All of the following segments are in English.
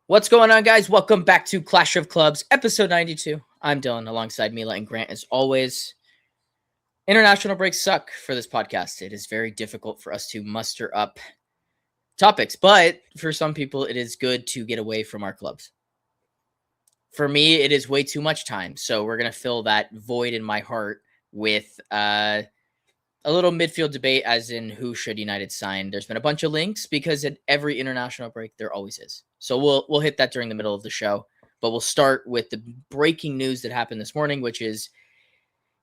What's going on, guys? Welcome back to Clash of Clubs, episode 92. I'm Dylan, alongside Mila and Grant, as always. International breaks suck for this podcast. It is very difficult for us to muster up topics, but for some people, it is good to get away from our clubs. For me, it is way too much time, so we're going to fill that void in my heart with a little midfield debate, as in who should United sign. There's been a bunch of links because at every international break there always is. So we'll hit that during the middle of the show, but we'll start with the breaking news that happened this morning, which is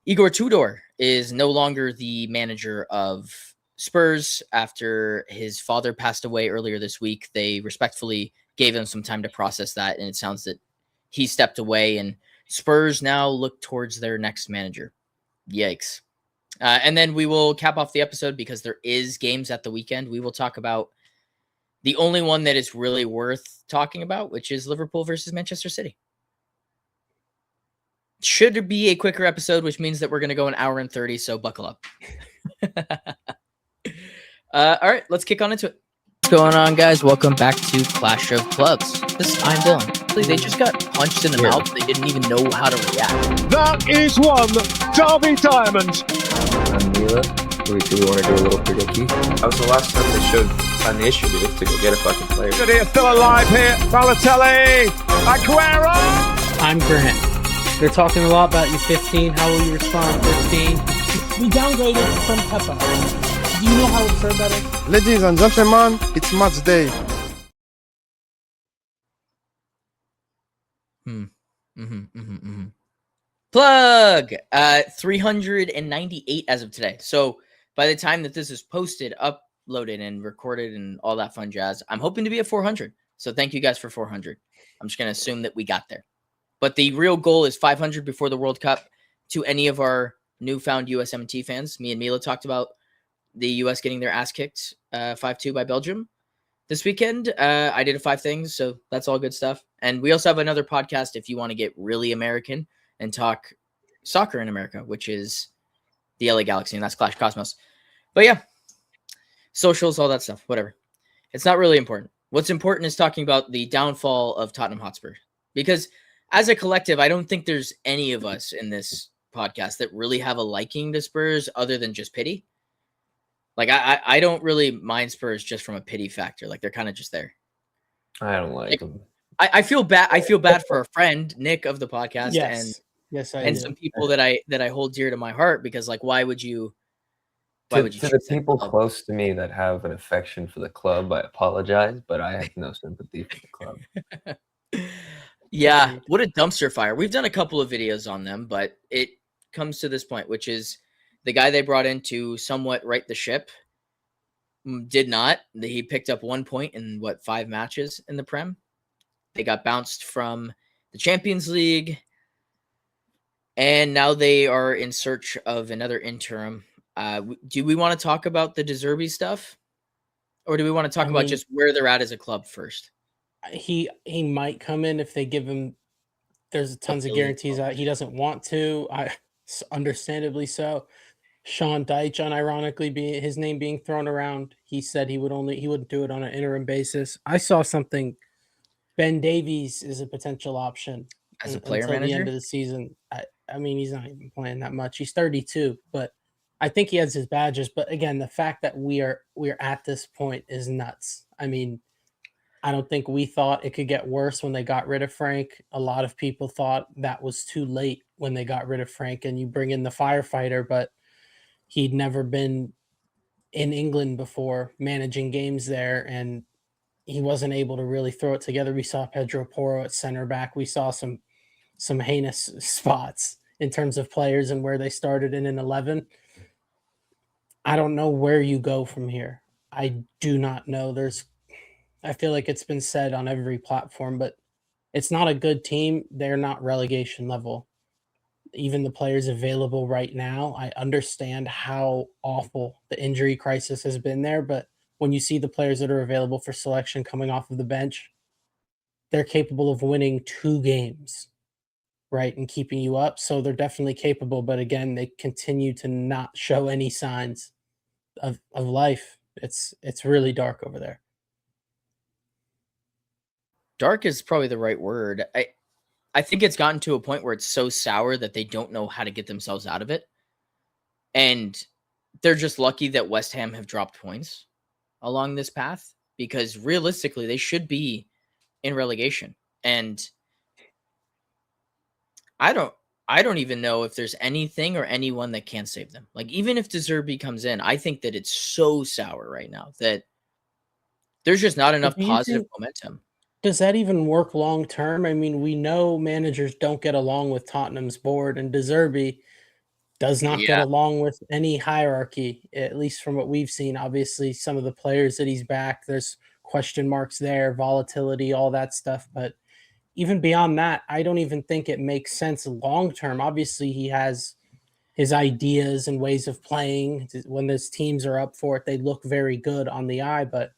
Igor Tudor is no longer the manager of Spurs after his father passed away earlier this week. They respectfully gave him some time to process that, and it sounds that he stepped away, and Spurs now look towards their next manager. Yikes. And then we will cap off the episode because there is games at the weekend. We will talk about the only one that is really worth talking about, which is Liverpool versus Manchester City. Should be a quicker episode, which means that we're going to go an hour and 30, so buckle up. All right, let's kick on into it. What's going on, guys? Welcome back to Clash of Clubs. I'm Dylan. They just got punched in the mouth. They didn't even know how to react. That is one Derby Diamond. I'm Mila. Do we want to do a little prediction? That was the last time they showed initiative to go get a fucking player. City are still alive here. Balotelli. Aguero. I'm Grant. They're talking a lot about you 15. How will you respond 15? We downgraded from Peppa. Do you know how absurd that is? Ladies and gentlemen, it's match day. Plug 398 as of today. So by the time that this is posted, uploaded, and recorded, and all that fun jazz, I'm hoping to be at 400. So thank you guys for 400. I'm just going to assume that we got there. But the real goal is 500 before the World Cup. To any of our newfound USMT fans, me and Mila talked about the US getting their ass kicked 5-2 by Belgium this weekend. I did 5 things, so that's all good stuff. And we also have another podcast if you want to get really American and talk soccer in America, which is the LA Galaxy, and that's Clash Cosmos. But yeah, socials, all that stuff, whatever. It's not really important. What's important is talking about the downfall of Tottenham Hotspur. Because as a collective, I don't think there's any of us in this podcast that really have a liking to Spurs other than just pity. Like, I don't really mind Spurs just from a pity factor. Like, they're kind of just there. I don't like them. I feel bad. I feel bad for a friend, Nick, of the podcast, and some people that I hold dear to my heart, because, like, why would you? To the people close to me that have an affection for the club, I apologize, but I have no sympathy for the club. Yeah, what a dumpster fire. We've done a couple of videos on them, but it comes to this point, which is the guy they brought in to somewhat right the ship did not. He picked up 1 point in, 5 matches in the Prem. They got bounced from the Champions League, and now they are in search of another interim. Do we want to talk about the De Zerbi stuff, or do we want to talk about just where they're at as a club first? He might come in if they give him. There's tons of guarantees that he doesn't want to. Understandably so. Sean Dyche, unironically, his name being thrown around. He said he wouldn't do it on an interim basis. I saw something. Ben Davies is a potential option as a player until manager. The end of the season. I mean, he's not even playing that much. He's 32, but I think he has his badges. But again, the fact that we're at this point is nuts. I mean, I don't think we thought it could get worse when they got rid of Frank. A lot of people thought that was too late when they got rid of Frank, and you bring in the firefighter, but he'd never been in England before managing games there, and he wasn't able to really throw it together. We saw Pedro Porro at center back. We saw some heinous spots in terms of players and where they started in an 11. I don't know where you go from here. I do not know. I feel like it's been said on every platform, but it's not a good team. They're not relegation level. Even the players available right now, I understand how awful the injury crisis has been there, but when you see the players that are available for selection coming off of the bench, they're capable of winning 2 games, right, and keeping you up. So they're definitely capable, but again, they continue to not show any signs of life. It's really dark over there. Dark is probably the right word. I think it's gotten to a point where it's so sour that they don't know how to get themselves out of it. And they're just lucky that West Ham have dropped points along this path, because realistically they should be in relegation. And I don't even know if there's anything or anyone that can save them. Like, even if De Zerbi comes in, I think that it's so sour right now that there's just not enough positive momentum. Does that even work long term? I mean, we know managers don't get along with Tottenham's board, and De Zerbi does not get along with any hierarchy, at least from what we've seen. Obviously, some of the players that he's backed, there's question marks there, volatility, all that stuff. But even beyond that, I don't even think it makes sense long term. Obviously, he has his ideas and ways of playing. When his teams are up for it, they look very good on the eye. But,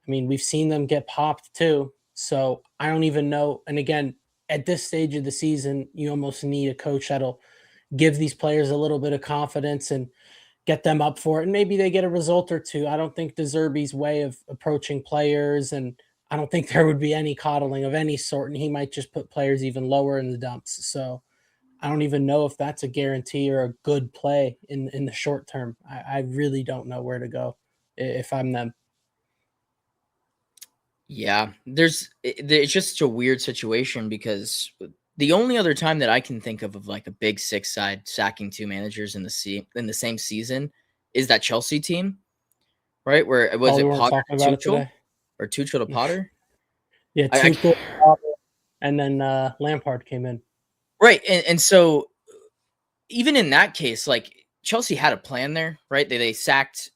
I mean, we've seen them get popped too. So I don't even know. And again, at this stage of the season, you almost need a coach that'll give these players a little bit of confidence and get them up for it. And maybe they get a result or two. I don't think De Zerbi's way of approaching players, and I don't think there would be any coddling of any sort. And he might just put players even lower in the dumps. So I don't even know if that's a guarantee or a good play in the short term. I really don't know where to go if I'm them. Yeah, it's just a weird situation, because the only other time that I can think of like a big six side sacking two managers in the same season is that Chelsea team, right? Where it was Potter to Tuchel or Tuchel to Potter? Yeah, Tuchel, Potter, and then Lampard came in. Right, and so even in that case, like, Chelsea had a plan there, right? They sacked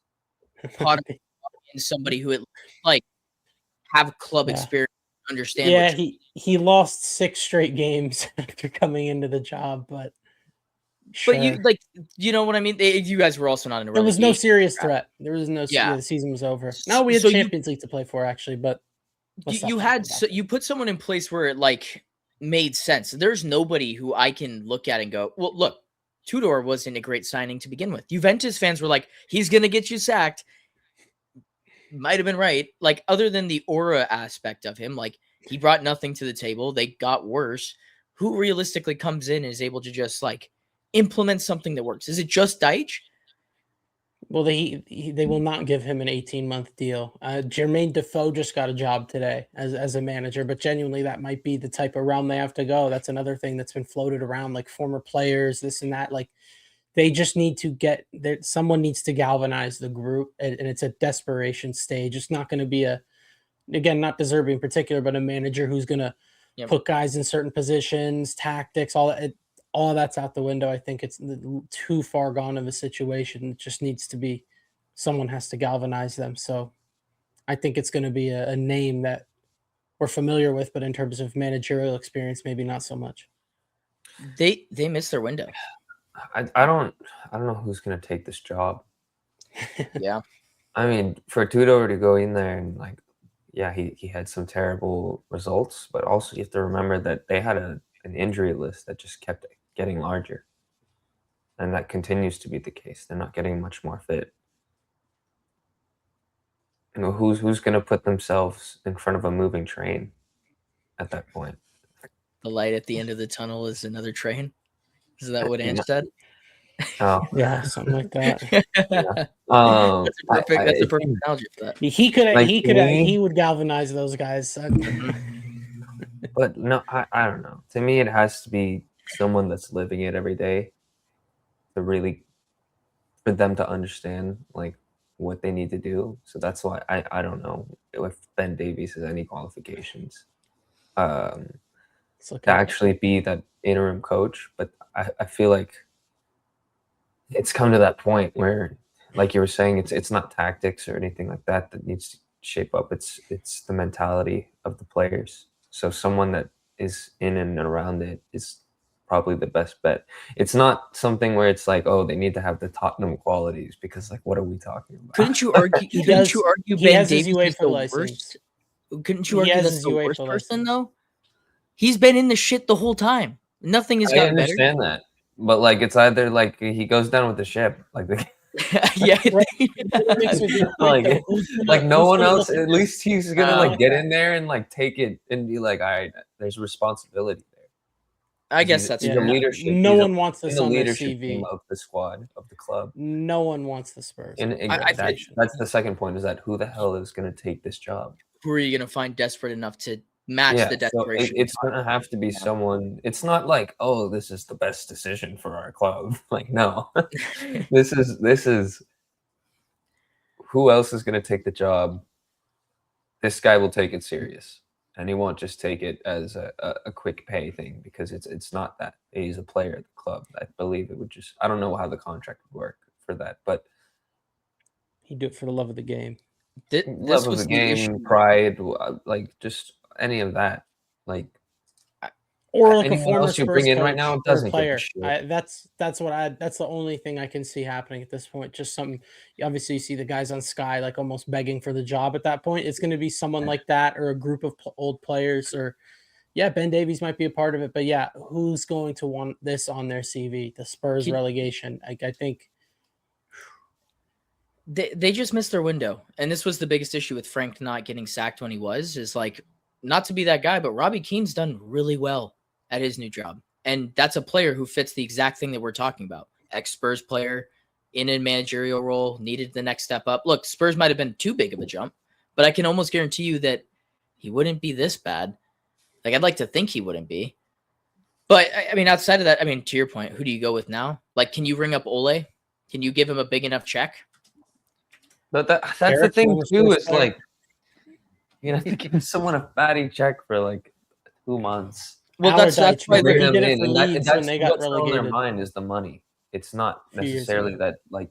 Potter and somebody who had like have club experience, understand. Yeah, he lost 6 straight games after coming into the job, but sure. you know what I mean? You guys were also not in a relegation. There was no serious threat. There was no. Yeah, the season was over. Now we had Champions League to play for, actually, but you put someone in place where it like made sense. There's nobody who I can look at and go, well, look, Tudor wasn't a great signing to begin with. Juventus fans were like, he's gonna get you sacked. Might have been right. Like, other than the aura aspect of him, like, he brought nothing to the table. They got worse. Who realistically comes in and is able to just like implement something that works? Is it just Deitch? Well, they will not give him an 18-month deal. Jermaine Defoe just got a job today as a manager, but genuinely that might be the type of realm they have to go. That's another thing that's been floated around, like former players, this and that. Like, they just need to get there. Someone needs to galvanize the group, and it's a desperation stage. It's not going to be again, not De Zerbi in particular, but a manager who's going to put guys in certain positions, tactics, all that. All that's out the window. I think it's too far gone of a situation. It just needs to be, someone has to galvanize them. So I think it's going to be a name that we're familiar with, but in terms of managerial experience, maybe not so much. They missed their window. I don't know who's going to take this job. Yeah. I mean, for Tudor to go in there and like, yeah, he had some terrible results, but also you have to remember that they had an injury list that just kept getting larger. And that continues to be the case. They're not getting much more fit. You know, who's going to put themselves in front of a moving train at that point? The light at the end of the tunnel is another train. Is that what Ange said? Oh, yeah, something like that. Yeah. That's a perfect analogy for that. He would galvanize those guys. But no, I don't know. To me, it has to be someone that's living it every day to really, for them to understand like what they need to do. So that's why I don't know if Ben Davies has any qualifications to actually be that interim coach. But I feel like it's come to that point where, like you were saying, it's not tactics or anything like that needs to shape up. It's the mentality of the players. So someone that is in and around it is probably the best bet. It's not something where it's like, oh, they need to have the Tottenham qualities, because like, what are we talking about? Couldn't you argue? Ben Davies is the worst? Couldn't you argue that's the worst person though? He's been in the shit the whole time. Nothing has gotten better. I understand that, but like, it's either like he goes down with the ship, like Yeah. It makes a good point, Like, though. Who's like no who's one gonna else. look At least he's gonna like like get that? in there and like take it and be like, all right, there's responsibility there. I 'Cause guess that's he's Yeah, a fair. leadership. no He's one wants in this the on their leadership team CV. of the squad of the club. No one wants the Spurs. And I think- that's the second point, is that who the hell is going to take this job? Who are you going to find desperate enough to match Yeah, the so desperation? it's going to have to be someone. It's not like, oh, this is the best decision for our club. Like, no, this is who else is going to take the job? This guy will take it serious, and he won't just take it as a quick pay thing, because it's not that. He's a player at the club. I believe it would just. I don't know how the contract would work for that, but He'd do it for the love of the game. This love of was the the game, issue. pride, like just any of that. Like Or like a anyone former else you Spurs bring in coach right now or doesn't give a player. shit. That's the only thing I can see happening at this point. Just something. Obviously, you see the guys on Sky like almost begging for the job at that point. It's going to be someone like that, or a group of old players, or yeah, Ben Davies might be a part of it. But yeah, who's going to want this on their CV? The Spurs relegation. I think They just missed their window, and this was the biggest issue with Frank not getting sacked when he was. Is like, not to be that guy, but Robbie Keane's done really well at his new job, and that's a player who fits the exact thing that we're talking about. Ex-Spurs player in a managerial role, needed the next step up. Look, Spurs might have been too big of a jump, but I can almost guarantee you that he wouldn't be this bad. Like, I'd like to think he wouldn't be. But I mean, outside of that, I mean, to your point, who do you go with now? Like, can you ring up Ole? Can you give him a big enough check? But that's Eric, the thing former too. Spurs Is player. like, you know, to give someone a fatty check for like 2 months. Well, that's Allardyce, why remember, they're he did it for and Leeds when that's they got what's on their relegated. mind is the money. It's not Few years necessarily ago. that like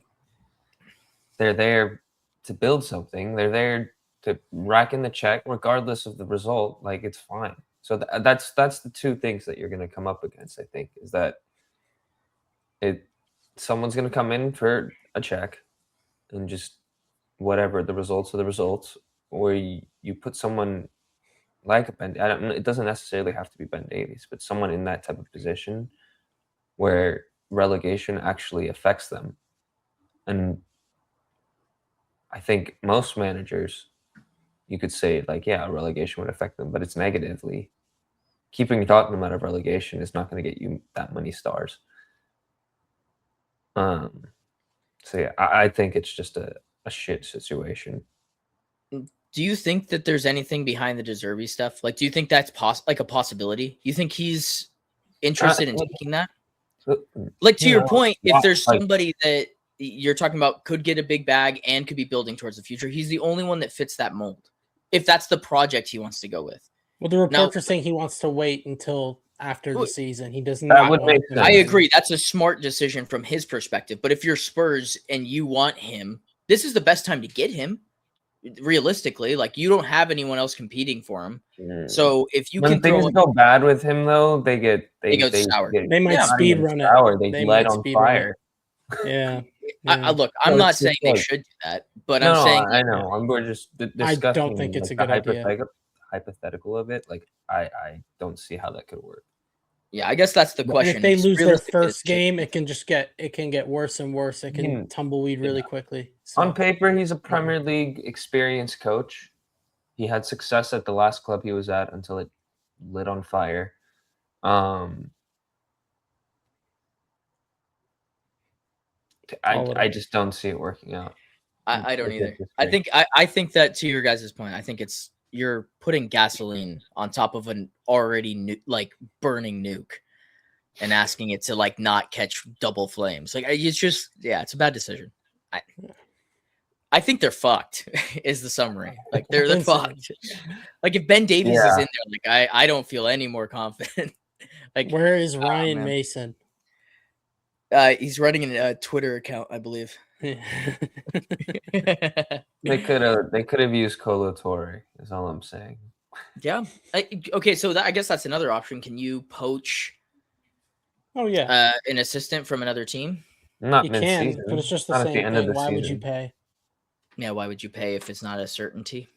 they're there to build something. They're there to rack in the check, regardless of the result. Like, it's fine. So that's the two things that you're going to come up against. I think is that someone's going to come in for a check and just whatever the results are the results, or you put someone like a Ben. I don't know, it doesn't necessarily have to be Ben Davies, but someone in that type of position where relegation actually affects them. And I think most managers, you could say like, yeah, relegation would affect them, but it's negatively. Keeping Tottenham out of relegation is not going to get you that many stars. So yeah, I think it's just a shit situation. Do you think that there's anything behind the De Zerbi stuff? Like, do you think that's like a possibility? You think he's interested in taking that? Like, to your point, if there's somebody that you're talking about could get a big bag and could be building towards the future, he's the only one that fits that mold. If that's the project he wants to go with. Well, the reports are saying he wants to wait until after the season. He does That not would want make to- sense. I agree. That's a smart decision from his perspective. But if you're Spurs and you want him, this is the best time to get him. Realistically, like, you don't have anyone else competing for him. So if you when can things go bad with him, though, they go sour. They might speed run it. sour. They They light might on speed run fire. Yeah. Look, I'm So not it's saying just they like- should do that, but No, I'm saying I know. We're just discussing. I don't think it's like, a good idea. hypothetical of it. Like, I don't see how that could work. yeah, I guess that's the And question. if they lose their Realistically, first game, it can get worse and worse. It can tumbleweed really quickly. So On paper, he's a Premier League experienced coach. He had success at the last club he was at until it lit on fire. I just don't see it working out. I don't either. I think that, to your guys' point, I think you're putting gasoline on top of an already burning nuke and asking it to like not catch double flames. Like, it's just, yeah, it's a bad decision. I think they're fucked is the summary. Like, they're fucked. Like, if Ben Davies is in there, like, I don't feel any more confident. Like, where is Ryan Mason? He's running a Twitter account, I believe. They could have used Colo Torre, is all I'm saying. Yeah. Okay, so I guess that's another option. Can you poach Oh yeah. an assistant from another team? Not You mid-season. can, but it's just the Not same at the end thing. of the Why would season. you pay? Yeah, why would you pay if it's not a certainty?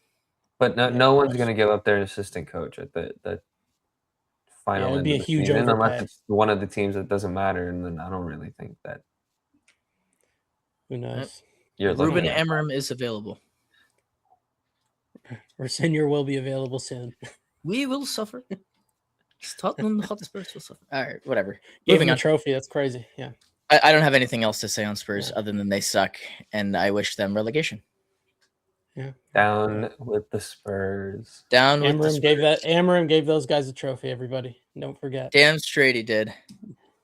But no one's going to give up their assistant coach at the final it'd end be of a the huge season, overpay. unless it's one of the teams that doesn't matter, and then I don't really think that. Who knows? You're Ruben looking at Amorim is available. Or Senior will be available soon. We will suffer. Tottenham Hotspurs will suffer. All right, whatever. Gave Moving him a on. trophy. That's crazy. Yeah. I don't have anything else to say on Spurs Yeah. other than they suck, and I wish them relegation. Yeah. down with the Spurs. Down with the Amorim gave those guys a trophy, everybody. Don't forget. Damn straight he did.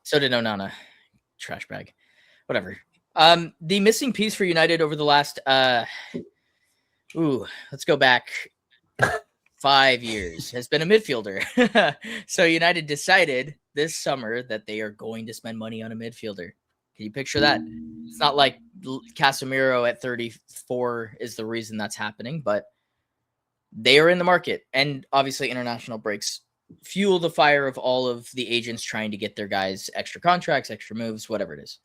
So did Onana. Trash bag. Whatever. The missing piece for United over the last let's go back 5 years has been a midfielder. So United decided this summer that they are going to spend money on a midfielder. Can you picture that? It's not like Casemiro at 34 is the reason that's happening, but they are in the market. And obviously international breaks fuel the fire of all of the agents trying to get their guys extra contracts, extra moves, whatever it is.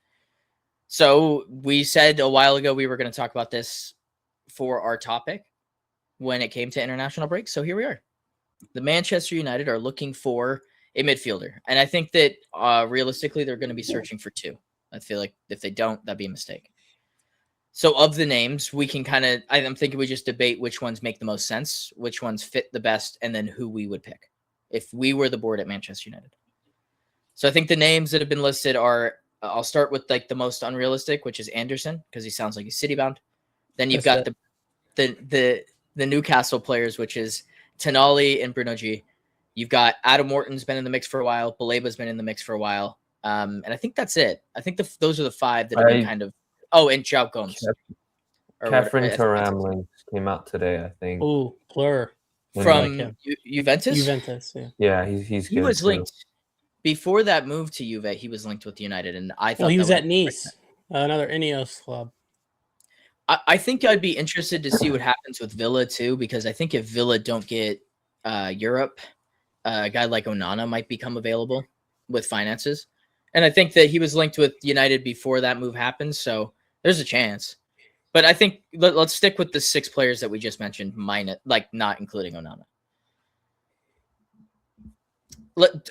So we said a while ago we were going to talk about this for our topic when it came to international breaks. So here we are. The Manchester United are looking for a midfielder. And I think that realistically, they're going to be searching for two. I feel like if they don't, that'd be a mistake. So of the names, we can kind of, I'm thinking we just debate which ones make the most sense, which ones fit the best, and then who we would pick if we were the board at Manchester United. So I think the names that have been listed are, I'll start with like the most unrealistic, which is Anderson, because he sounds like he's city bound. Then you've got the Newcastle players, which is Tonali and Bruno G. You've got Adam Morton's been in the mix for a while. Baleba's been in the mix for a while. And I think that's it. I think those are the five that have been kind of. Oh, and João Gomes. Catherine Taramlin came out today, I think. Oh, Plur. From Juventus? Juventus, yeah. Yeah, he's good. He was linked. Before that move to Juve, he was linked with United. And I thought he was at Nice, another Ineos club. I think I'd be interested to see what happens with Villa, too, because I think if Villa don't get Europe, a guy like Onana might become available with finances. And I think that he was linked with United before that move happened, so there's a chance. But I think let's stick with the 6 players that we just mentioned, not including Onana.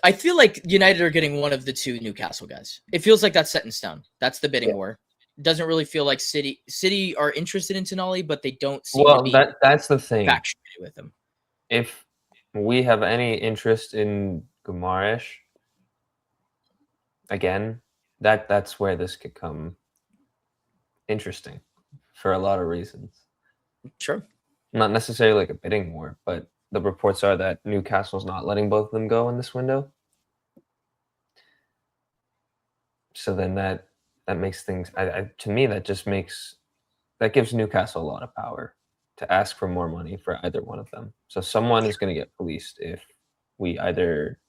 I feel like United are getting one of the 2 Newcastle guys. It feels like that's set in stone. That's the bidding war. It doesn't really feel like City are interested in Tonali, but they don't seem to be that's the thing with him. If we have any interest in Guimaraes, again, that's where this could come interesting for a lot of reasons. Sure. Not necessarily like a bidding war, but the reports are that Newcastle's not letting both of them go in this window. So then that makes things, to me, that gives Newcastle a lot of power to ask for more money for either one of them. So someone is going to get policed if we either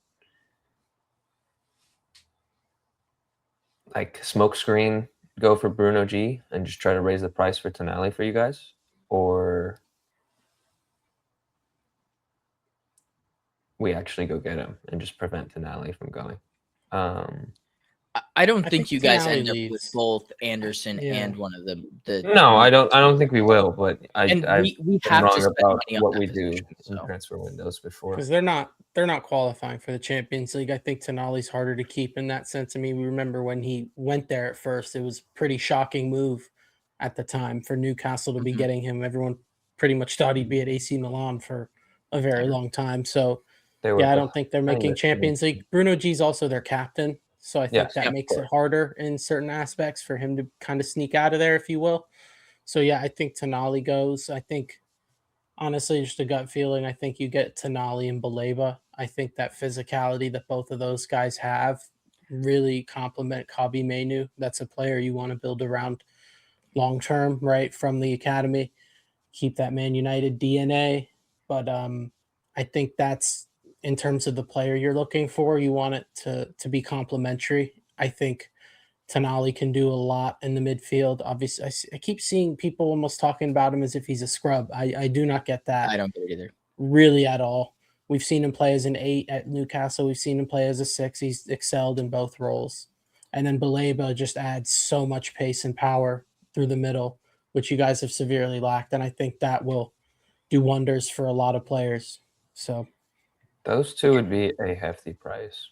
like smokescreen go for Bruno G and just try to raise the price for Tonali for you guys, or we actually go get him and just prevent Tonali from going. I don't think you guys end up with both Anderson and one of them. No, I don't think we will. But we have wrong to spend about money on what that we do position, in transfer windows before, because they're not qualifying for the Champions League. I think Tonali's harder to keep in that sense. I mean, we remember when he went there at first; it was a pretty shocking move at the time for Newcastle to be getting him. Everyone pretty much thought he'd be at AC Milan for a very long time. So I don't think they're making Champions League. Bruno G's also their captain. So I think that makes it harder in certain aspects for him to kind of sneak out of there, if you will. So, I think Tonali goes. I think, honestly, just a gut feeling, I think you get Tonali and Baleba. I think that physicality that both of those guys have really complement Kobbie Mainoo. That's a player you want to build around long-term, right, from the academy. Keep that Man United DNA. But I think that's, in terms of the player you're looking for, you want it to be complementary. I think Tonali can do a lot in the midfield. Obviously, I keep seeing people almost talking about him as if he's a scrub. I do not get that. I don't get it either. Really at all. We've seen him play as an 8 at Newcastle. We've seen him play as a 6. He's excelled in both roles. And then Baleba just adds so much pace and power through the middle, which you guys have severely lacked. And I think that will do wonders for a lot of players. So those 2 would be a hefty price.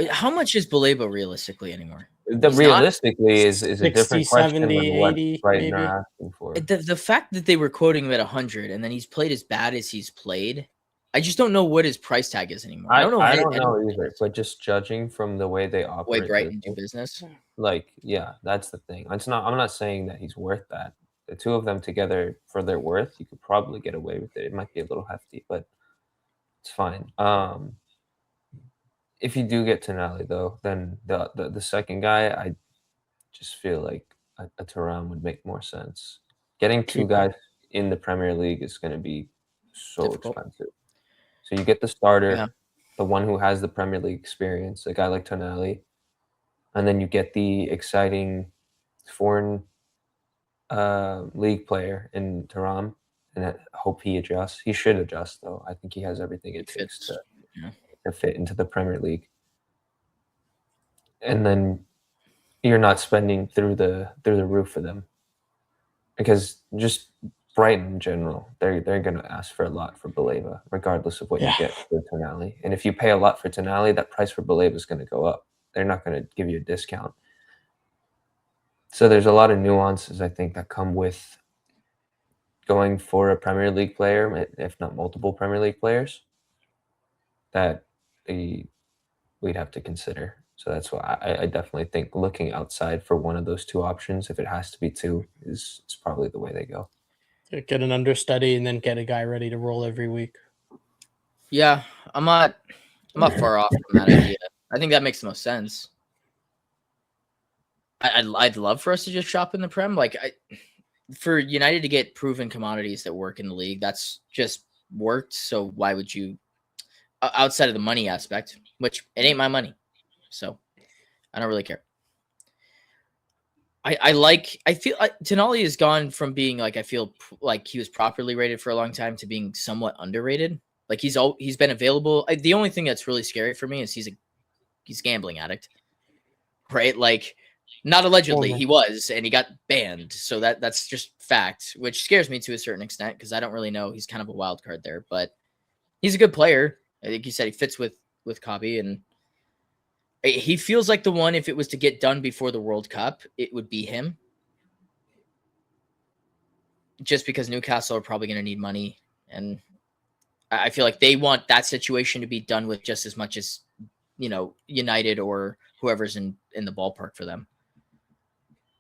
How much is Baleba realistically anymore? The He's not. realistically is a 60, different question 70, than what 80, Brighton maybe. are asking for. The fact that they were quoting him at 100 and then he's played as bad as he's played, I just don't know what his price tag is anymore. I don't know. I don't know either, but just judging from the way they way operate Brighton do business, business. like, yeah, that's the thing. I'm not saying that he's worth that. The two of them together for their worth, you could probably get away with it. It might be a little hefty, but it's fine. If you do get Tonali though, then the second guy, I just feel like a Thuram would make more sense. Getting two Keeper. guys in the Premier League is going to be so Difficult. expensive. So you get the starter, Yeah. the one who has the Premier League experience, a guy like Tonali, and then you get the exciting foreign league player in Thuram, and I hope he adjusts. He should adjust, though. I think he has everything it takes Fits. Yeah. to fit into the Premier League. And then you're not spending through the roof for them, because just Brighton in general, they're going to ask for a lot for Baleba, regardless of what you get for Tonali. And if you pay a lot for Tonali, that price for Baleba is going to go up. They're not going to give you a discount. So there's a lot of nuances, I think, that come with going for a Premier League player, if not multiple Premier League players, that we'd have to consider. So that's why I definitely think looking outside for one of those two options, if it has to be two, is probably the way they go. Get an understudy and then get a guy ready to roll every week. Yeah, I'm not far off from that idea. I think that makes the most sense. I'd love for us to just shop in the Prem. Like, for United to get proven commodities that work in the league, that's just worked. So why would you, outside of the money aspect, which it ain't my money, so I don't really care. I feel like Tonali has gone from being like, I feel like he was properly rated for a long time to being somewhat underrated. Like he's been available. The only thing that's really scary for me is he's a gambling addict, right? Like, not allegedly, he was, and he got banned. So that's just fact, which scares me to a certain extent because I don't really know. He's kind of a wild card there, but he's a good player. I think you said he fits with Kobe, and he feels like the one. If it was to get done before the World Cup, it would be him. Just because Newcastle are probably going to need money, and I feel like they want that situation to be done with just as much as, United or whoever's in the ballpark for them.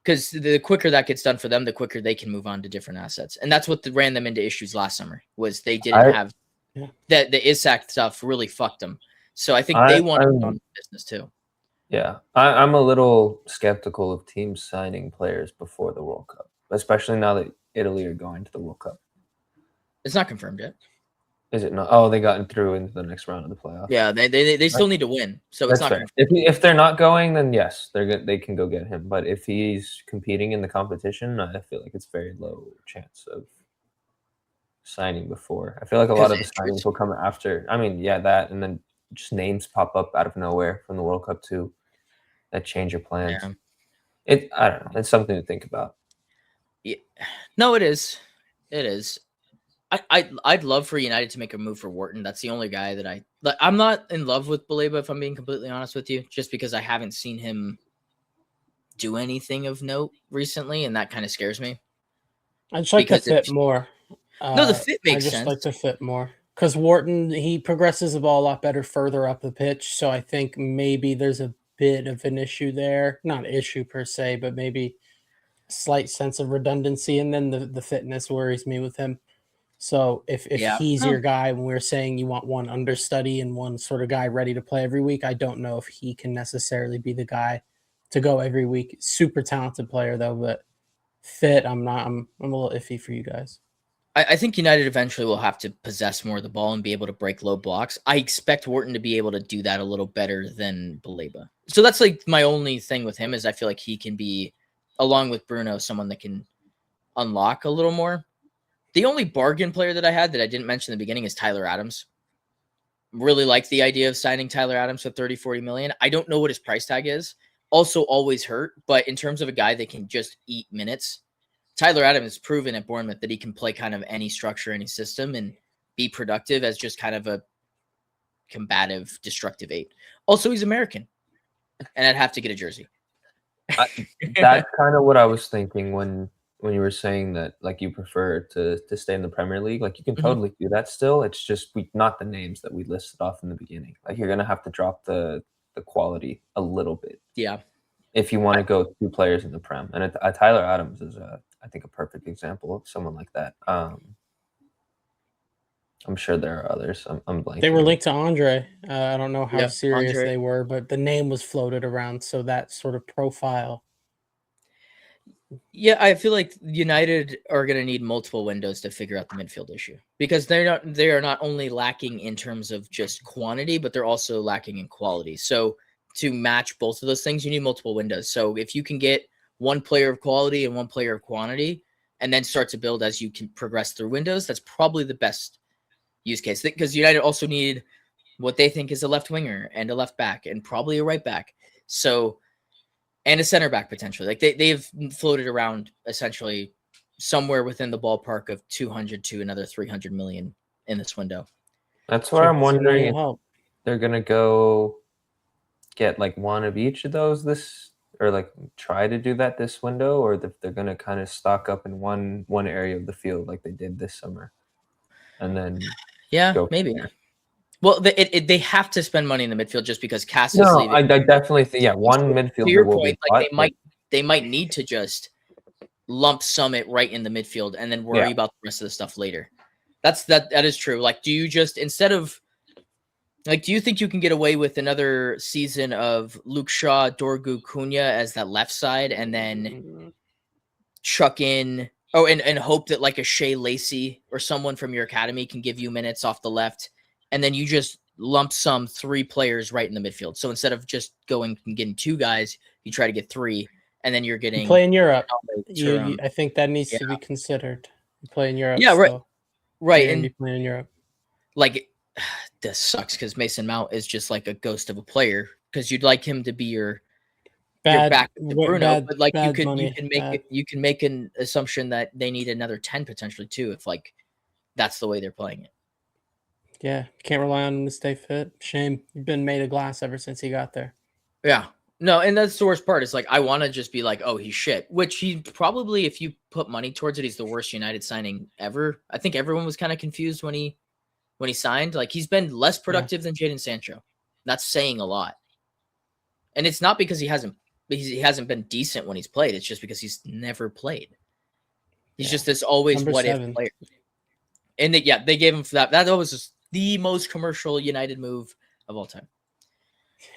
Because the quicker that gets done for them, the quicker they can move on to different assets. And that's what ran them into issues last summer, was they didn't have that. The Isak stuff really fucked them. So I think they want to on business too. Yeah. I'm a little skeptical of teams signing players before the World Cup, especially now that Italy are going to the World Cup. It's not confirmed yet. Is it not? Oh, they gotten through into the next round of the playoffs. Yeah, they still need to win. So that's it's not fair. If they're not going, then yes, they can go get him. But if he's competing in the competition, I feel like it's very low chance of signing before. I feel like a lot of the signings will come after. I mean, yeah, that, and then just names pop up out of nowhere from the World Cup too that change your plans. Yeah. I don't know. It's something to think about. Yeah. No, it is. It is. I'd love for United to make a move for Wharton. That's the only guy that I'm not in love with Baleba, if I'm being completely honest with you, just because I haven't seen him do anything of note recently, and that kind of scares me. I'd just like to fit more. No, the fit makes sense. I just like to fit more. Because Wharton, he progresses the ball a lot better further up the pitch, so I think maybe there's a bit of an issue there. Not an issue per se, but maybe a slight sense of redundancy, and then the fitness worries me with him. So if he's your guy, when we're saying you want one understudy and one sort of guy ready to play every week, I don't know if he can necessarily be the guy to go every week. Super talented player though, but fit, I'm a little iffy for you guys. I think United eventually will have to possess more of the ball and be able to break low blocks. I expect Wharton to be able to do that a little better than Baleba. So that's like my only thing with him, is I feel like he can be, along with Bruno, someone that can unlock a little more. The only bargain player that I had that I didn't mention in the beginning is Tyler Adams. Really like the idea of signing Tyler Adams for 30-40 million. I don't know what his price tag is. Also always hurt, but in terms of a guy that can just eat minutes, Tyler Adams has proven at Bournemouth that he can play kind of any structure, any system, and be productive as just kind of a combative, destructive 8. Also, he's American, and I'd have to get a jersey. That's kind of what I was thinking when you were saying that, like, you prefer to stay in the Premier League. Like, you can Mhm. totally do that still. It's just not the names that we listed off in the beginning. Like, you're gonna have to drop the quality a little bit Yeah. if you want to go 2 players in the Prem. And Tyler Adams is I think a perfect example of someone like that. I'm sure there are others. I'm blanking. They were linked to Andre. I don't know how Yeah, serious Andre. they were, but the name was floated around. So that sort of profile. Yeah, I feel like United are going to need multiple windows to figure out the midfield issue because they are not only lacking in terms of just quantity, but they're also lacking in quality. So to match both of those things, you need multiple windows. So if you can get one player of quality and one player of quantity, and then start to build as you can progress through windows, that's probably the best use case. Because United also need what they think is a left winger and a left back and probably a right back. So. And a center back potentially. Like they've floated around essentially somewhere within the ballpark of 200 to another 300 million in this window. That's where I'm wondering if help. they're gonna go get like one of each of those or like try to do that this window, or if they're gonna kind of stock up in one area of the field like they did this summer, and then maybe. Well, they have to spend money in the midfield just because Cass is No, leaving. I definitely think one midfielder to your will point, be like bought, they might need to just lump sum it right in the midfield and then worry about the rest of the stuff later. That is true. Like, do you just instead of like, do you think you can get away with another season of Luke Shaw, Dorgu, Cunha as that left side, and then chuck in and hope that like a Shea Lacey or someone from your academy can give you minutes off the left, and then you just lump sum 3 players right in the midfield. So instead of just going and getting 2 guys, you try to get 3, and then you're getting play in Europe. I think that needs to be considered. You play in Europe. Yeah, right. Still. Right, You're and be playing in Europe. Like, this sucks because Mason Mount is just like a ghost of a player because you'd like him to be your back to Bruno, but like you can make an assumption that they need another 10 potentially too if like that's the way they're playing it. Yeah, can't rely on him to stay fit. Shame. You've been made of glass ever since he got there. Yeah. No, and that's the worst part. Is like I want to just be like, oh, he's shit. Which he probably, if you put money towards it, he's the worst United signing ever. I think everyone was kind of confused when he signed. Like he's been less productive than Jadon Sancho. That's saying a lot. And it's not because he hasn't been decent when he's played. It's just because he's never played. He's just this always Number what 7. if player. And they gave him for that. That was just the most commercial United move of all time.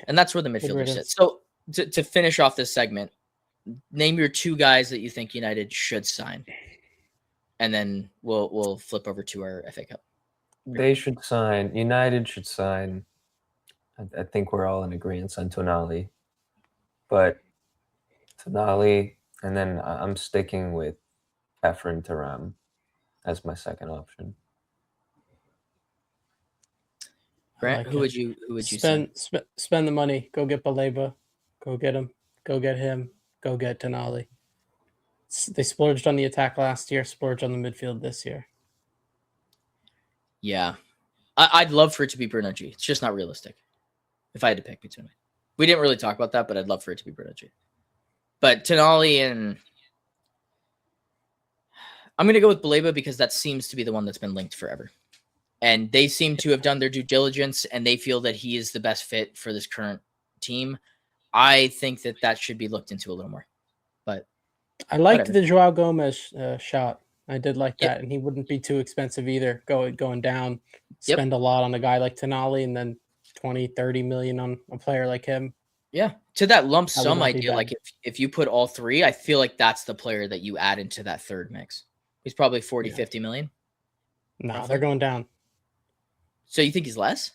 And that's where the midfielder sits. So to finish off this segment, name your 2 guys that you think United should sign. And then we'll flip over to our FA Cup. United should sign. I think we're all in agreement on Tonali. But Tonali, and then I'm sticking with Efren Turam as my second option. Grant, who would you spend the money? Go get Baleba. Go get him. Go get him. Go get Tonali. They splurged on the attack last year. Splurged on the midfield this year. Yeah, I'd love for it to be Bruno G. It's just not realistic. If I had to pick between them, we didn't really talk about that, but I'd love for it to be Bruno G. But Tonali and I'm going to go with Baleba because that seems to be the one that's been linked forever. And they seem to have done their due diligence, and they feel that he is the best fit for this current team. I think that should be looked into a little more. But I liked the Joao Gomez shot. I did like that, and he wouldn't be too expensive either. Going down, spend a lot on a guy like Tonali, and then 20, 30 million on a player like him. Yeah, to that lump sum idea, like if you put all 3, I feel like that's the player that you add into that third mix. He's probably 40, 50 million. No, they're going down. So you think he's less?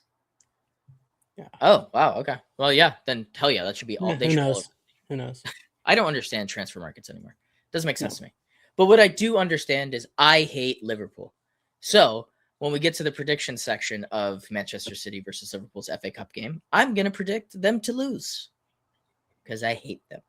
Yeah. Oh, wow. Okay. Well, yeah. Then hell yeah, that should be all. Who knows? Who knows? I don't understand transfer markets anymore. Doesn't make sense to me. But what I do understand is I hate Liverpool. So when we get to the prediction section of Manchester City versus Liverpool's FA Cup game, I'm going to predict them to lose because I hate them.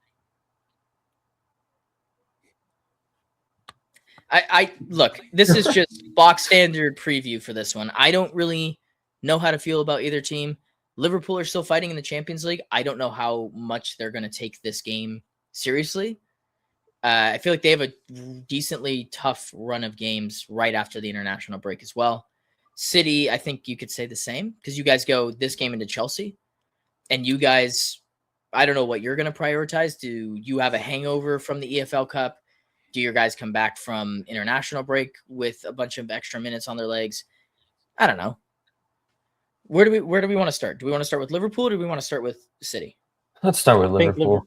I look, this is just box standard preview for this one. I don't really know how to feel about either team. Liverpool are still fighting in the Champions League. I don't know how much they're going to take this game seriously. I feel like they have a decently tough run of games right after the international break as well. City, I think you could say the same because you guys go this game into Chelsea, and you guys, I don't know what you're going to prioritize. Do you have a hangover from the EFL Cup? Do your guys come back from international break with a bunch of extra minutes on their legs? I don't know. Where do we want to start? Do we want to start with Liverpool or do we want to start with City? Let's start with I think Liverpool.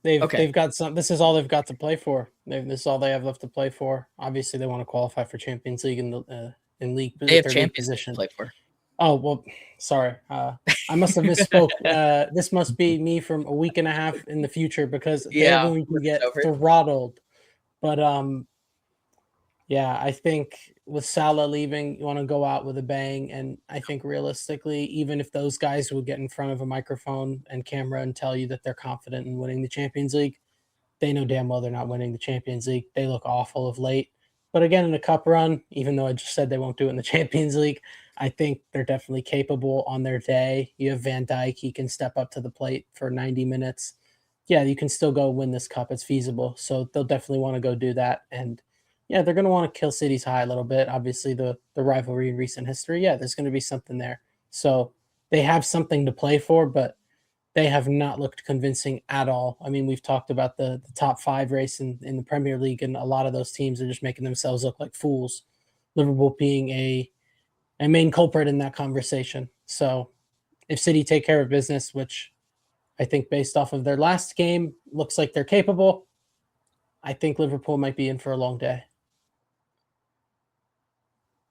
They've got some. This is all they've got to play for. This is all they have left to play for. Obviously, they want to qualify for Champions League in league. They have their league Champions League position. to play for. Oh well, sorry. I must have misspoke. This must be me from a week and a half in the future because they're going to get throttled. But yeah, I think with Salah leaving, you want to go out with a bang. And I think realistically, even if those guys would get in front of a microphone and camera and tell you that they're confident in winning the Champions League, they know damn well they're not winning the Champions League. They look awful of late. But again, in the cup run, even though I just said they won't do it in the Champions League, I think they're definitely capable on their day. You have Van Dijk. He can step up to the plate for 90 minutes. Yeah, you can still go win this cup. It's feasible. So they'll definitely want to go do that. And yeah, they're going to want to kill City's high a little bit. Obviously, the rivalry in recent history, yeah, there's going to be something there. So they have something to play for, but they have not looked convincing at all. I mean, we've talked about the top 5 race in the Premier League, and a lot of those teams are just making themselves look like fools. Liverpool being a main culprit in that conversation. So if City take care of business, which I think based off of their last game looks like they're capable, I think Liverpool might be in for a long day.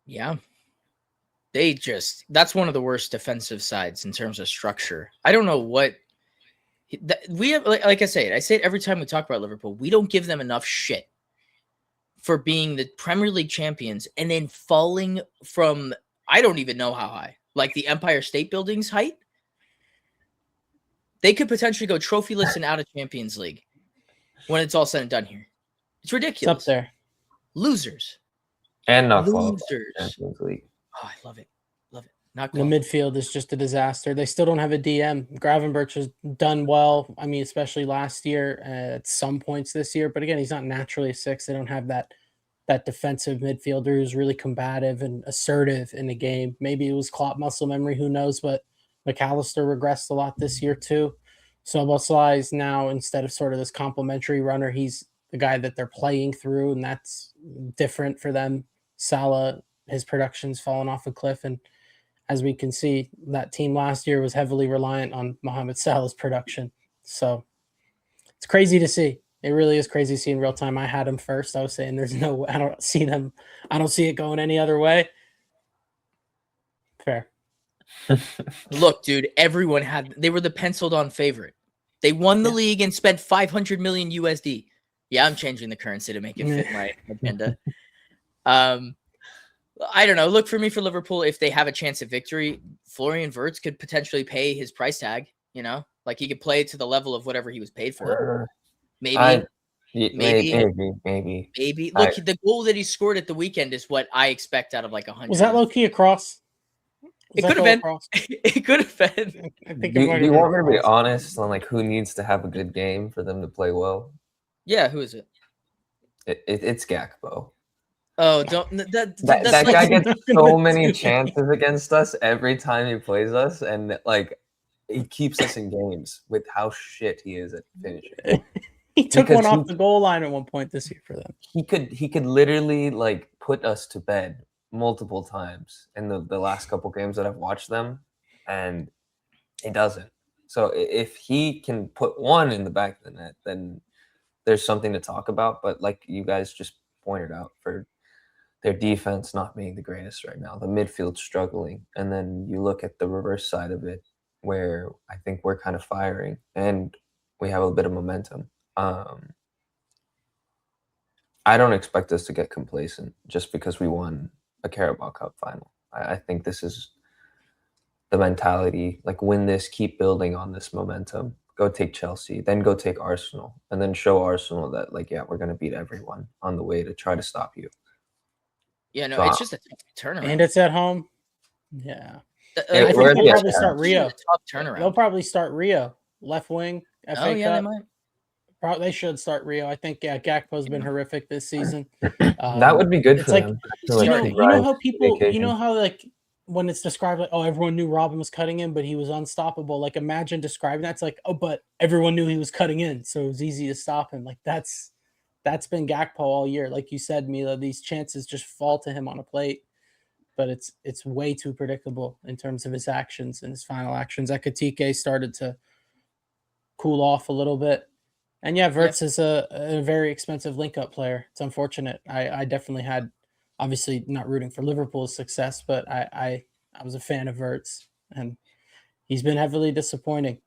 Yeah. That's one of the worst defensive sides in terms of structure. I don't know what we have. Like I say it every time we talk about Liverpool, we don't give them enough shit for being the Premier League champions and then falling from, I don't even know how high, like the Empire State Building's height. They could potentially go trophyless and out of Champions League when it's all said and done here. It's ridiculous. It's up there. Losers. And not Losers. Champions League. Oh, I love it. Love it. Not the midfield is just a disaster. They still don't have a DM. Gravenberch has done well. I mean, especially last year at some points this year. But again, he's not naturally a 6. They don't have that defensive midfielder who's really combative and assertive in the game. Maybe it was Klopp muscle memory. Who knows? But McAllister regressed a lot this year too. So Boslai is now, instead of sort of this complimentary runner, he's the guy that they're playing through, and that's different for them. Salah, his production's fallen off a cliff, and as we can see, that team last year was heavily reliant on Mohamed Salah's production. So it's crazy to see. It really is crazy to see in real time. I had him first. I was saying there's no way. I don't see it going any other way. Fair. Look, dude, they were the penciled on favorite. They won the league and spent 500 million USD. Yeah, I'm changing the currency to make it fit my agenda. I don't know. Look, for me, for Liverpool, if they have a chance at victory, Florian Wirtz could potentially pay his price tag. You know, like he could play to the level of whatever he was paid for. Maybe. Look, the goal that he scored at the weekend is what I expect out of like 100. Was that low key a cross? It could have been. It could have been. I think do you want me to be honest on like who needs to have a good game for them to play well? Yeah, who is it? It's Gakpo. Oh, don't that guy gets so many chances against us every time he plays us, and like he keeps us in games with how shit he is at finishing. He took one off the goal line at one point this year for them. He could literally like put us to bed multiple times in the last couple games that I've watched them, and he doesn't. So if he can put one in the back of the net, then there's something to talk about. But like you guys just pointed out, for their defense not being the greatest right now, the midfield struggling, and then you look at the reverse side of it where I think we're kind of firing and we have a bit of momentum. I don't expect us to get complacent just because we won a Carabao Cup final. I think this is the mentality, like win this, keep building on this momentum, go take Chelsea, then go take Arsenal, and then show Arsenal that like, yeah, we're going to beat everyone on the way to try to stop you. Yeah, no, it's just a tough turnaround. And it's at home. Yeah. I think they'll probably start Rio. Tough turnaround. They'll probably start Rio. Left wing, FA Cup. They might. They should start Rio. I think Gakpo's been horrific this season. That would be good it's for like, them. you know how people, you know how like when it's described like, oh, everyone knew Robin was cutting in, but he was unstoppable. Like imagine describing that's like, oh, but everyone knew he was cutting in, so it was easy to stop him. Like that's been Gakpo all year. Like you said, Mila, these chances just fall to him on a plate, but it's way too predictable in terms of his actions and his final actions. Ekitike started to cool off a little bit. And yeah, Wirtz is a very expensive link-up player. It's unfortunate. I definitely had, obviously not rooting for Liverpool's success, but I was a fan of Wirtz, and he's been heavily disappointing.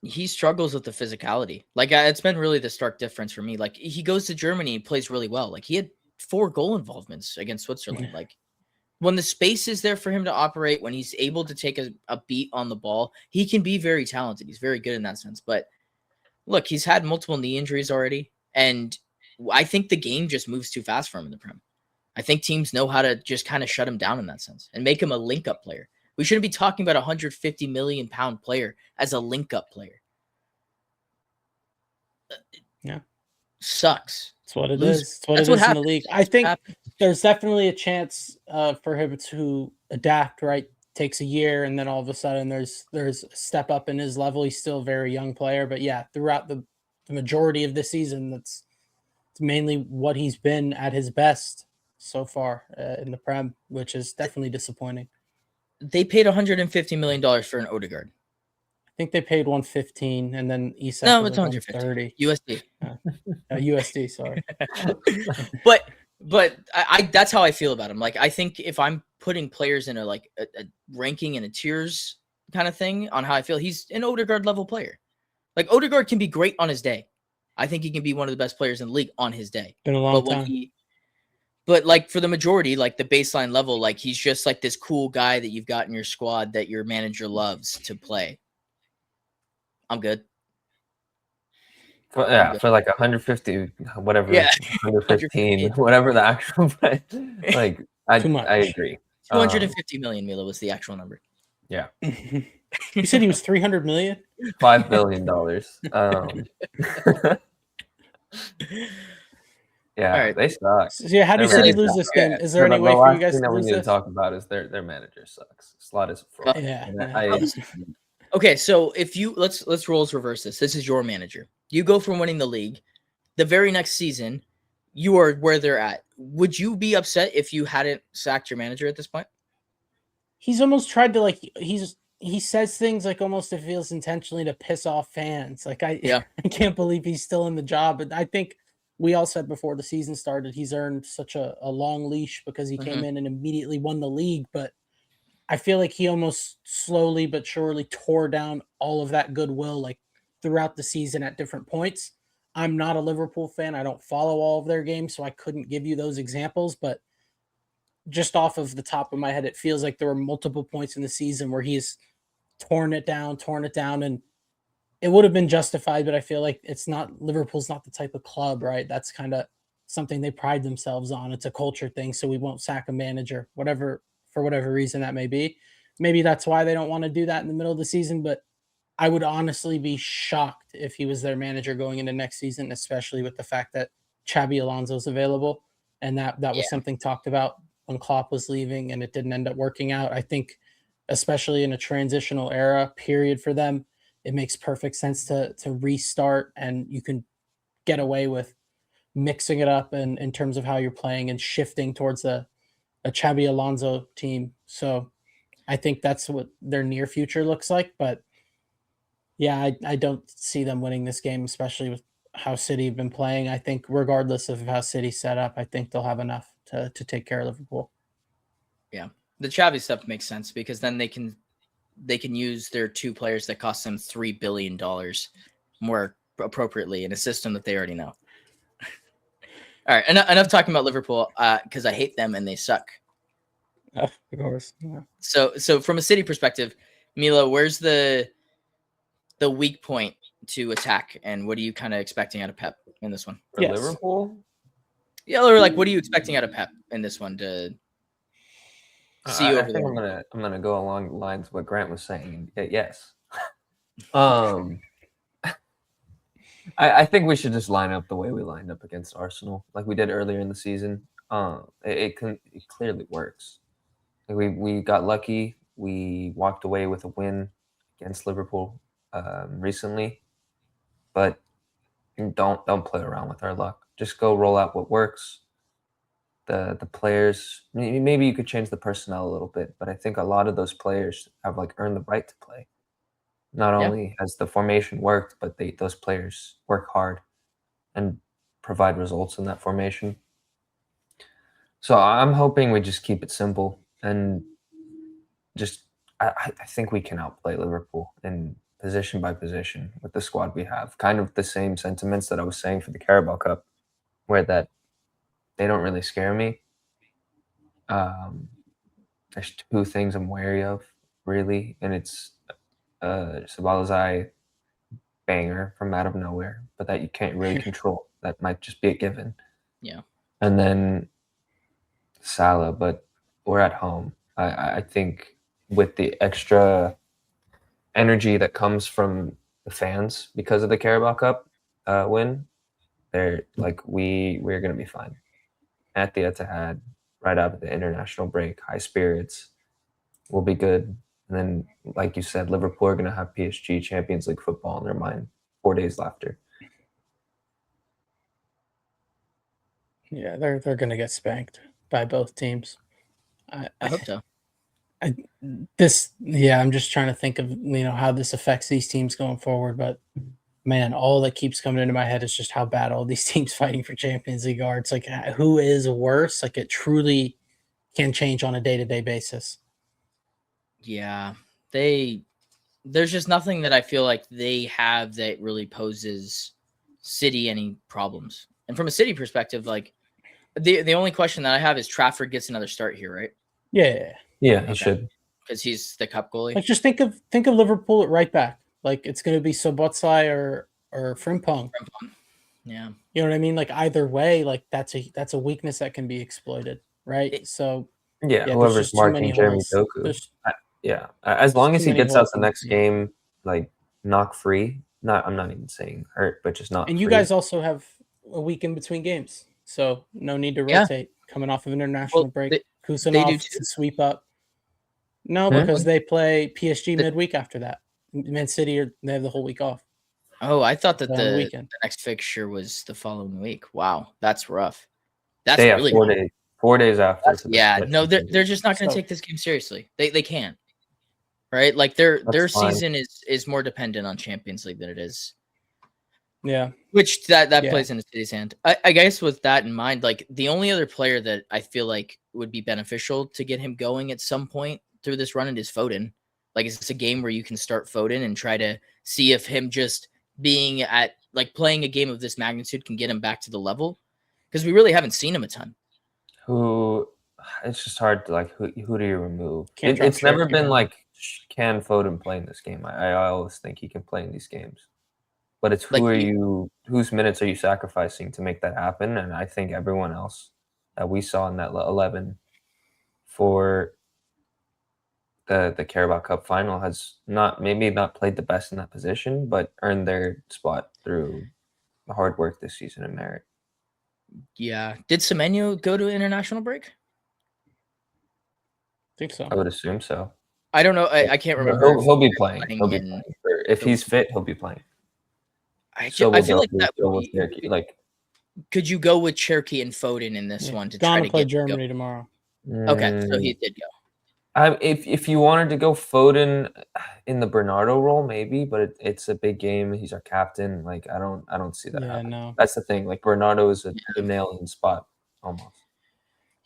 He struggles with the physicality. Like it's been really the stark difference for me. Like he goes to Germany, and plays really well. Like he had 4 goal involvements against Switzerland. Like when the space is there for him to operate, when he's able to take a beat on the ball, he can be very talented. He's very good in that sense, but look, he's had multiple knee injuries already, and I think the game just moves too fast for him in the Prem. I think teams know how to just kind of shut him down in that sense and make him a link-up player. We shouldn't be talking about a £150 million player as a link-up player. Yeah. Sucks. That's what it is. It's what it is in the league. I think there's definitely a chance for him to adapt, right? Takes a year, and then all of a sudden there's a step up in his level. He's still a very young player, but yeah, throughout the majority of the season, it's mainly what he's been at his best so far in the Prem, which is definitely disappointing. They paid $150 million for an Odegaard. I think they paid 115, and then Isak No, was it's like 130 USD. USD. USD, sorry. But I that's how I feel about him. Like I think if I'm putting players in a ranking and a tiers kind of thing on how I feel, he's an Odegaard level player. Like Odegaard can be great on his day. I think he can be one of the best players in the league on his day. Been a long time. But like for the majority, like the baseline level, like he's just like this cool guy that you've got in your squad that your manager loves to play. I'm good. For like 150, whatever, 115, 115. whatever the actual price. Like I agree. 250 million, Mila, was the actual number. Yeah. You said he was 300 million? $5 billion. Yeah, right. they suck. So, yeah, how do City lose this game? Is there any way for you guys to lose this? We need to talk about is their manager sucks. Slot is a fraud. Okay, so if you let's roles reverse this. This is your manager. You go from winning the league. The very next season, you are where they're at. Would you be upset if you hadn't sacked your manager at this point? He's almost tried to he says things like almost it feels intentionally to piss off fans. Like I can't believe he's still in the job. And I think we all said before the season started, he's earned such a long leash because he came in and immediately won the league. But I feel like he almost slowly but surely tore down all of that goodwill like throughout the season at different points. I'm not a Liverpool fan. I don't follow all of their games, so I couldn't give you those examples. But just off of the top of my head, it feels like there were multiple points in the season where he's torn it down, and it would have been justified, but I feel like Liverpool's not the type of club, right? That's kind of something they pride themselves on. It's a culture thing, so we won't sack a manager, for whatever reason that may be. Maybe that's why they don't want to do that in the middle of the season, but I would honestly be shocked if he was their manager going into next season, especially with the fact that Xabi Alonso's available, and that was something talked about when Klopp was leaving, and it didn't end up working out. I think, especially in a transitional era period for them, it makes perfect sense to restart, and you can get away with mixing it up in terms of how you're playing and shifting towards a Xabi Alonso team. So I think that's what their near future looks like. But yeah, I don't see them winning this game, especially with how City have been playing. I think regardless of how City's set up, I think they'll have enough to take care of Liverpool. Yeah. The Xavi stuff makes sense because then they can use their 2 players that cost them $3 billion more appropriately in a system that they already know. All right, enough talking about Liverpool because I hate them and they suck. Of course. Yeah. So from a City perspective, Milo, where's the weak point to attack, and what are you kind of expecting out of Pep in this one? For Liverpool? Yeah, or like what are you expecting out of Pep in this one to see over I think I'm gonna go along the lines of what Grant was saying. Yes. I think we should just line up the way we lined up against Arsenal, like we did earlier in the season. It clearly works. Like we got lucky. We walked away with a win against Liverpool recently, but don't play around with our luck. Just go roll out what works. The players, maybe you could change the personnel a little bit, but I think a lot of those players have like earned the right to play. Not only has the formation worked, but those players work hard and provide results in that formation. So I'm hoping we just keep it simple and just I think we can outplay Liverpool in position by position with the squad we have. Kind of the same sentiments that I was saying for the Carabao Cup, where that they don't really scare me. There's two things I'm wary of, really, and it's Sabalazai banger from out of nowhere, but that you can't really control. That might just be a given. Yeah. And then Salah, but we're at home. I think with the extra energy that comes from the fans because of the Carabao Cup win, they're like we're gonna be fine. At the Etihad, right out of the international break, high spirits, we'll be good. And then, like you said, Liverpool are gonna have PSG Champions League football in their mind 4 days after. Yeah, they're gonna get spanked by both teams. I hope so. I'm just trying to think of how this affects these teams going forward. But man, all that keeps coming into my head is just how bad all these teams fighting for Champions League are. It's like who is worse? Like it truly can change on a day-to-day basis. Yeah, there's just nothing that I feel like they have that really poses City any problems. And from a City perspective, like the only question that I have is Trafford gets another start here, right? Yeah, He should, because he's the cup goalie. like just think of Liverpool at right back. Like it's going to be Sobotlai or Frimpong. Yeah, you know what I mean. Like either way, like that's a weakness that can be exploited, right? So whoever's marking Jeremy Doku. As long as he gets out the next game, like knock free. I'm not even saying hurt, but just not. And you free. guys also have a week in between games, so no need to rotate. Coming off of international break, Kusanov to sweep up. No, because they play PSG midweek after that. Man City they have the whole week off. Oh, I thought that the next fixture was the following week. Wow, that's rough. That's really 4 days after. No, they're just not going to take this game seriously. They can't. Right? Like their season is more dependent on Champions League than it is. Yeah. Which that plays into City's hand. I guess with that in mind, like the only other player that I feel like would be beneficial to get him going at some point through this run is Foden. Like, is this a game where you can start Foden and try to see if him just being at like playing a game of this magnitude can get him back to the level? Because we really haven't seen him a ton. It's just hard to like who do you remove? It's never been like can Foden play in this game? I always think he can play in these games. But it's whose minutes are you sacrificing to make that happen? And I think everyone else that we saw in that 11 for the Carabao Cup final has maybe not played the best in that position, but earned their spot through hard work this season and merit. Yeah. Did Semenyo go to international break? I think so. I would assume so. I don't know. I can't remember. He'll be playing. If he's fit, he'll be playing. I feel like that would be, like. Could you go with Cherky and Foden in this one to try to play Germany tomorrow? Okay, so he did go. If you wanted to go Foden in the Bernardo role, maybe, but it's a big game. He's our captain. Like I don't see that. Yeah, no. That's the thing. Like Bernardo is a nail in spot almost.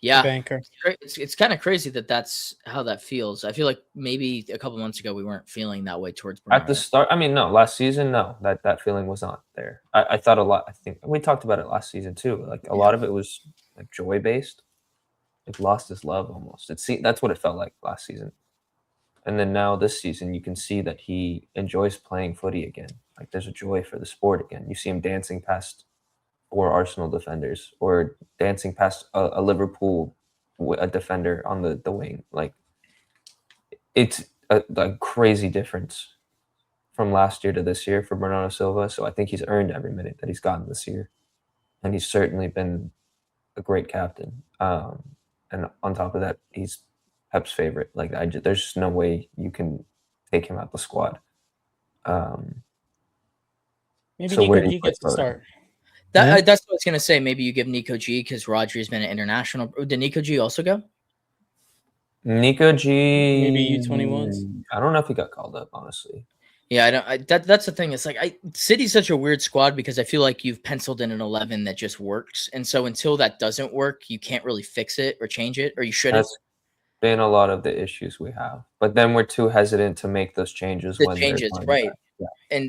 Yeah, banker. It's kind of crazy that's how that feels. I feel like maybe a couple months ago we weren't feeling that way towards Bernardo. At the start. I mean, no, last season, no, that feeling was not there. I thought a lot. I think we talked about it last season too. Like a lot of it was like joy based. Like lost his love almost. That's what it felt like last season. And then now this season, you can see that he enjoys playing footy again. Like there's a joy for the sport again. You see him dancing past 4 Arsenal defenders or dancing past a Liverpool a defender on the wing. Like it's a crazy difference from last year to this year for Bernardo Silva. So I think he's earned every minute that he's gotten this year. And he's certainly been a great captain. And on top of that, he's Pep's favorite. Like, there's just no way you can take him out the squad. Maybe So where Nico do you G gets put to Foden? start. That's what I was gonna say. Maybe you give Nico G because Rodri's been an international. Did Nico G also go? Nico G. Maybe U21s. I don't know if he got called up, honestly. Yeah, I don't. That's the thing. It's like City's such a weird squad because I feel like you've penciled in an 11 that just works, and so until that doesn't work, you can't really fix it or change it, or you shouldn't. That's been a lot of the issues we have, but then we're too hesitant to make those changes The when changes, they're right? Yeah.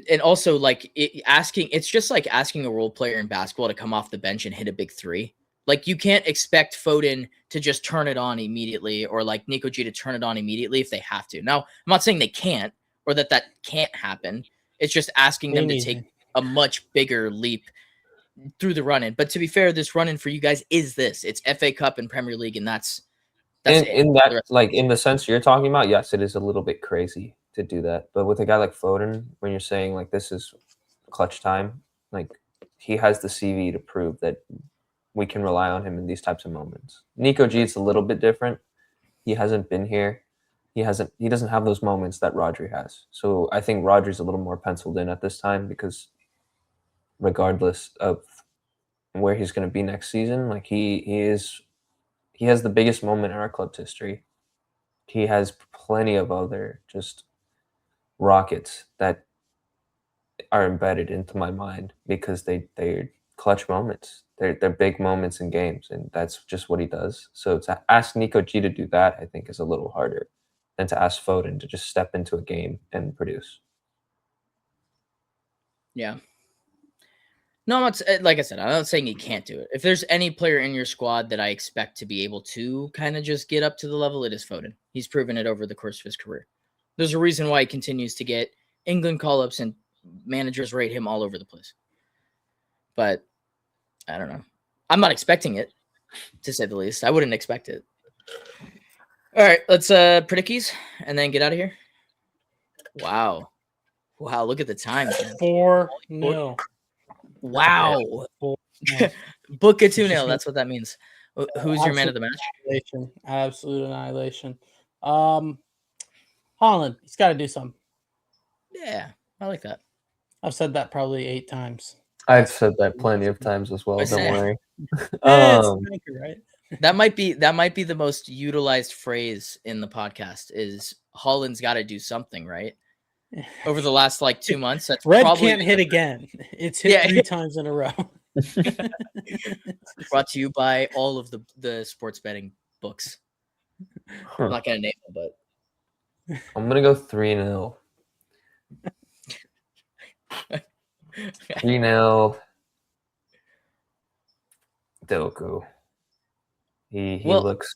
And also like it's just like asking a role player in basketball to come off the bench and hit a big three. Like you can't expect Foden to just turn it on immediately or like Nico G to turn it on immediately if they have to. Now, I'm not saying they can't or that can't happen. It's just asking them to take a much bigger leap through the run-in. But to be fair, this run-in for you guys is this. It's FA Cup and Premier League, and that's in that, like in the sense you're talking about, yes, it is a little bit crazy to do that. But with a guy like Foden, when you're saying like this is clutch time, like he has the CV to prove that we can rely on him in these types of moments. Nico G, it's a little bit different. He hasn't been here. He doesn't have those moments that Rodri has. So I think Rodri's a little more penciled in at this time because regardless of where he's going to be next season, like he has the biggest moment in our club's history. He has plenty of other just rockets that are embedded into my mind because they're clutch moments. They're big moments in games, and that's just what he does. So to ask Nico G to do that, I think, is a little harder than to ask Foden to just step into a game and produce. Yeah. No, I'm not, like I said, I'm not saying he can't do it. If there's any player in your squad that I expect to be able to kind of just get up to the level, it is Foden. He's proven it over the course of his career. There's a reason why he continues to get England call-ups and managers rate him all over the place. But I don't know. I'm not expecting it, to say the least. I wouldn't expect it. All right, let's predickies and then get out of here. Wow. Wow, look at the time. 4-0. Wow. 4-0. Book a 2-0. That's what that means. Who's your man of the match? Annihilation. Absolute annihilation. Haaland, he's got to do something. Yeah, I like that. I've said that probably 8 times. I've said that plenty of times as well. Don't worry. Right? That might be the most utilized phrase in the podcast is Haaland's got to do something, right? Over the last like 2 months, that's Red probably can't hit again. It's hit 3 times in a row. Brought to you by all of the sports betting books. I'm not gonna name them, but I'm gonna go 3-0. 3-0. Doku. He looks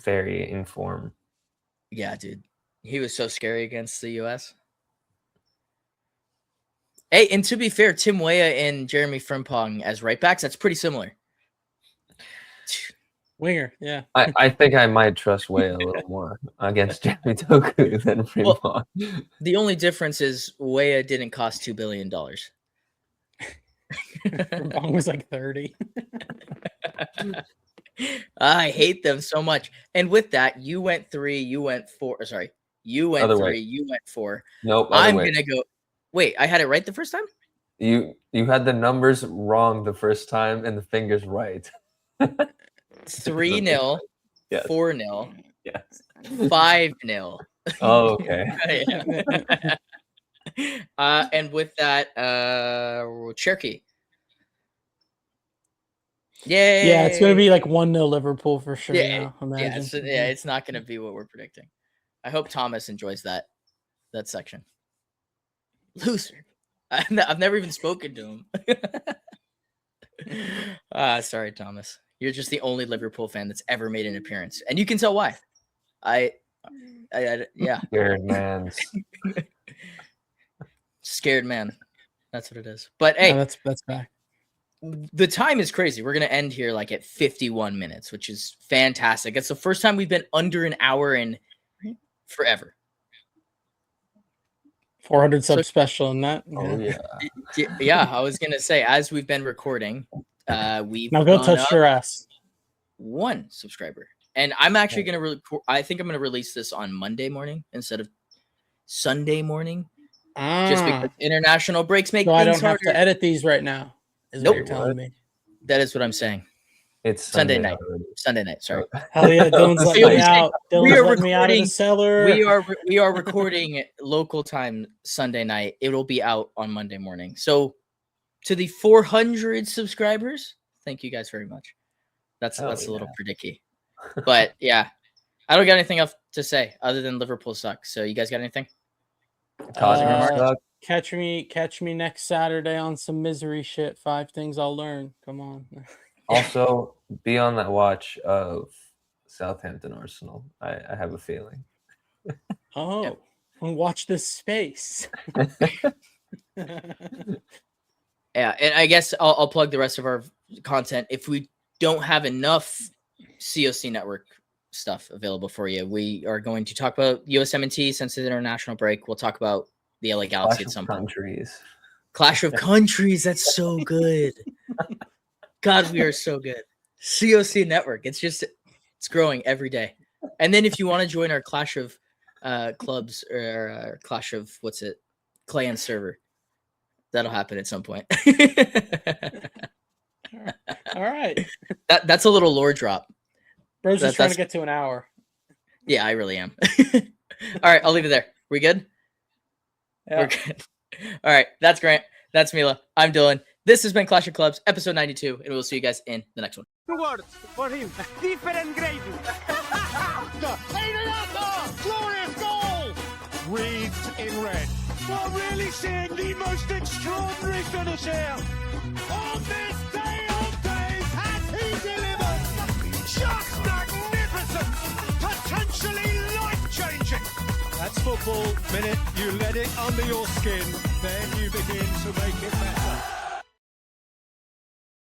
very in form. Yeah, dude. He was so scary against the US. Hey, and to be fair, Tim Weah and Jeremy Frimpong as right backs, that's pretty similar. Winger, yeah. I think I might trust Weah a little more against Jeremy Doku than Frimpong. Well, the only difference is Weah didn't cost $2 billion. Frimpong was like 30. I hate them so much. And with that, you went 3, you went 4. Sorry, you went 3, you went 4. Nope. I'm gonna go. Wait, I had it right the first time? You had the numbers wrong the first time and the fingers right. 3-0, Yes. 4-0, Yes. 5-0. Oh, okay. And with that, Cherokee. Yay! Yeah, it's gonna be like 1-0 Liverpool for sure. Yeah, imagine. It's not gonna be what we're predicting. I hope Thomas enjoys that section. Loser. I've never even spoken to him. Sorry, Thomas. You're just the only Liverpool fan that's ever made an appearance, and you can tell why. Yeah. Scared man. Scared man. That's what it is. But hey, yeah, that's back. The time is crazy. We're gonna end here like at 51 minutes, which is fantastic. It's the first time we've been under an hour in forever. 400 sub special in that. Oh yeah. Yeah, I was gonna say, as we've been recording, we've Now go gone touch up your ass. 1 subscriber, and I'm actually gonna. I think I'm gonna release this on Monday morning instead of Sunday morning, just because international breaks make So things I don't have harder. to edit these right now. Is Nope. what you're telling me. That is what I'm saying. It's Sunday night. already. Sunday night. Sorry. Hell yeah, Dylan's letting me out. We Dylan's are letting me out of the recording- cellar. We are recording local time Sunday night. It will be out on Monday morning. So to the 400 subscribers, thank you guys very much. That's a little predicky. But yeah, I don't got anything else to say other than Liverpool sucks. So you guys got anything? Catch me next Saturday on some misery shit. 5 things I'll learn. Come on. Also, be on that watch of Southampton Arsenal. I have a feeling. Oh, watch this space. Yeah, and I guess I'll plug the rest of our content. If we don't have enough C.O.C. network stuff available for you, we are going to talk about USMNT since the international break. We'll talk about the LA Galaxy at some point. Clash of Countries. That's so good. God, we are so good. C.O.C. network. It's growing every day. And then if you want to join our Clash of Clubs or Clash of Clan server, that'll happen at some point. All right. That's a little lore drop. Bro's just trying to get to an hour. Yeah, I really am. All right, I'll leave it there. We good? Yeah. We're good. All right, that's Grant. That's Mila. I'm Dylan. This has been Clash of Clubs, episode 92, and we'll see you guys in the next one. Words for him. Different grading. Glorious goal. Wreathed in red. We're really seeing the most extraordinary finish here. On this day of days, has he delivered? Just magnificent. Potentially life-changing. That's football. Minute you let it under your skin, then you begin to make it better.